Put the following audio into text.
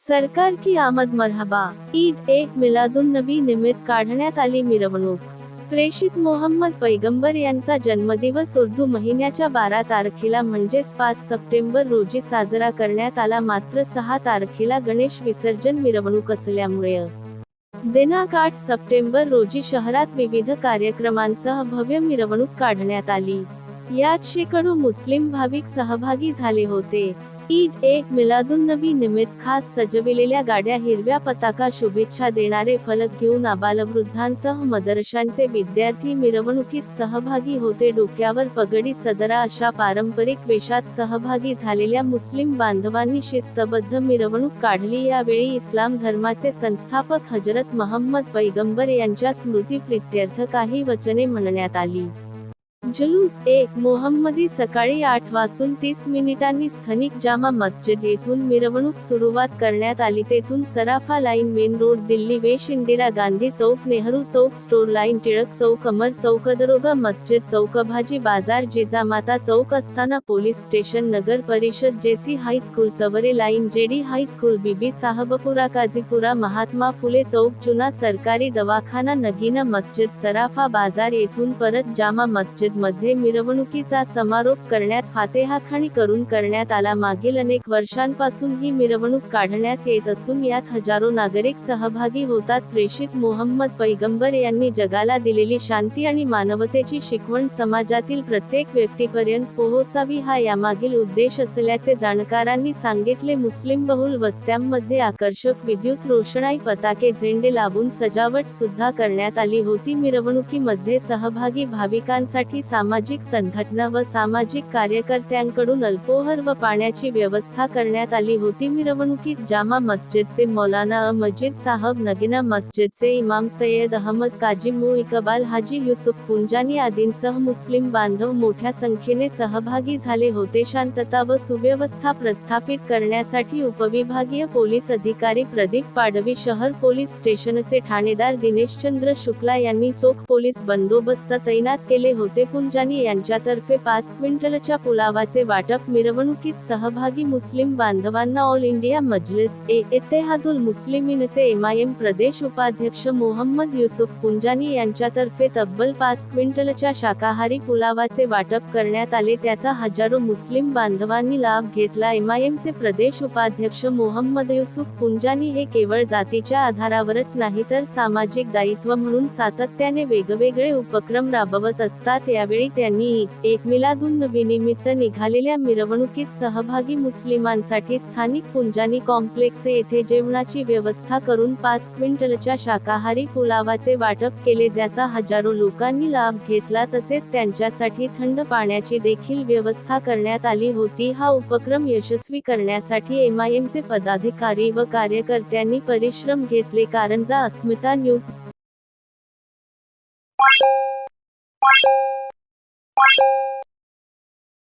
सरकार की आमद मरहबा। ईद एक मिलादुन्नबी निमित्त काढण्यात आली मिरवणूक। प्रेषित मोहम्मद पैगंबर यांचा जन्मदिवस उर्दू महिन्याच्या 12 तारखेला म्हणजेच 5 सप्टेंबर रोजी साजरा करण्यात आला, मात्र 6 तारखेला गणेश विसर्जन मिरवणूक असल्यामुळे दिनांक 8 सप्टेंबर रोजी शहरात विविध कार्यक्रमांसह भव्य मिरवणूक काढण्यात आली। यात शेकडो मुस्लिम भाविक सहभागी झाले होते। ईद एक मिलादुन्नबी निमित्त खास सजविलेल्या गाड्या, हिरव्या पताका, शुभेच्छा देणारे फलक घेऊन आबालवृद्धांसह मदरशांचे विद्यार्थी मिरवणुकीत सहभागी होते। डोक्यावर पगडी, सदरा अशा पारंपरिक वेशात सहभागी झालेल्या मुस्लिम बांधवांनी शिस्तबद्ध मिरवणूक काढली। यावेळी इस्लाम धर्माचे संस्थापक हजरत महम्मद पैगंबर यांच्या स्मृतीप्रित्यर्थ काही वचने म्हणण्यात आली। जुलूस एक मोहम्मदी सकाळी 8:30 स्थानिक जामा मस्जिद येथून मिरवणूक सुरुवात करण्यात आली। तेथून सराफा लाईन, मेन रोड, दिल्ली वेश, इंदिरा गांधी चौक, नेहरू चौक, स्टोर लाईन, टिळक चौक, अमर चौक, दरोगा मस्जिद चौक, भाजी बाजार, जिजामाता चौक, अस्थाना पोलीस स्टेशन, नगर परिषद, JC high school, Chavare line, JD high school, बीबी साहबपुरा, काझीपुरा, महात्मा फुले चौक, चुना सरकारी दवाखाना, नगीना मस्जिद, सराफा बाजार येथून परत जामा मस्जिद मध्ये मिरवणुकीचा समारोप करण्यात फातेहाखानी करून करण्यात आला। मागील अनेक वर्षांपासून ही मिरवणूक काढण्यात येत असून यात हजारो नागरिक सहभागी होतात। प्रेषित मोहम्मद पैगंबर यांनी जगाला दिलेली शांती आणि मानवतेची शिकवण समाजातील प्रत्येक व्यक्तीपर्यंत पोहोचावी, हा यामागील उद्देश असल्याचे जाणकारांनी सांगितले। मुस्लिम बहुल वस्त्यांमध्ये आकर्षक विद्युत रोषणाई, पताके, झेंडे लावून सजावट सुद्धा करण्यात आली होती। मिरवणुकीमध्ये सहभागी भाविकांसाठी सामाजिक संघटना व सामाजिक कार्यकर्त्यांकडून अल्पोहर व पाण्याची व्यवस्था करण्यात आली होती। मिरवणुकीत जामा मस्जिदचे मौलाना मजीद साहब, नगीना मस्जिदचे इमाम सय्यद अहमद काजी मु इकबाल, हाजी युसुफ पुंजानी आदींसह मुस्लिम बांधव मोठ्या संख्येने सहभागी झाले होते। शांतता व सुव्यवस्था प्रस्थापित करण्यासाठी उपविभागीय पोलीस अधिकारी प्रदीप पाडवी, शहर पोलीस स्टेशनचे ठाणेदार दिनेशचंद्र शुक्ला यांनी चोख पोलीस बंदोबस्त तैनात केले होते। पुंजानी यांच्यातर्फे 5 क्विंटलच्या पुलावाचे वाटप मिरवणुकीत सहभागी मुस्लिम बांधवांना ऑल इंडिया मजलिस इत्तेहादुल मुस्लिमीनचे एमआयएम प्रदेश उपाध्यक्ष मोहम्मद युसुफ पुंजानी यांच्यातर्फे तब्बल 5 क्विंटलच्या शाकाहारी पुलावाचे वाटप करण्यात आले, त्याचा हजारो मुस्लिम बांधवांनी लाभ घेतला। एमआयएमचे प्रदेश उपाध्यक्ष मोहम्मद युसुफ पुंजानी हे केवळ जातीच्या आधारावरच नाही तर सामाजिक दायित्व म्हणून सातत्याने वेगवेगळे उपक्रम राबवत असतात। यावेळी त्यांनी ईद एक मिलादुन्नबी निमित्त निघालेल्या मिरवणुकीत सहभागी मुस्लिमांसाठी स्थानिक पुंजानी कॉम्प्लेक्स येथे जेवणाची व्यवस्था करून 5 क्विंटलच्या शाकाहारी पुलावाचे वाटप केले, ज्याचा हजारो लोकांनी लाभ घेतला। तसेच त्यांच्यासाठी थंड पाण्याची देखील व्यवस्था करण्यात आली होती। हा उपक्रम यशस्वी करण्यासाठी एमआयएमचे पदाधिकारी व कार्यकर्त्यांनी परिश्रम घेतले। कारंजा अस्मिता न्यूज।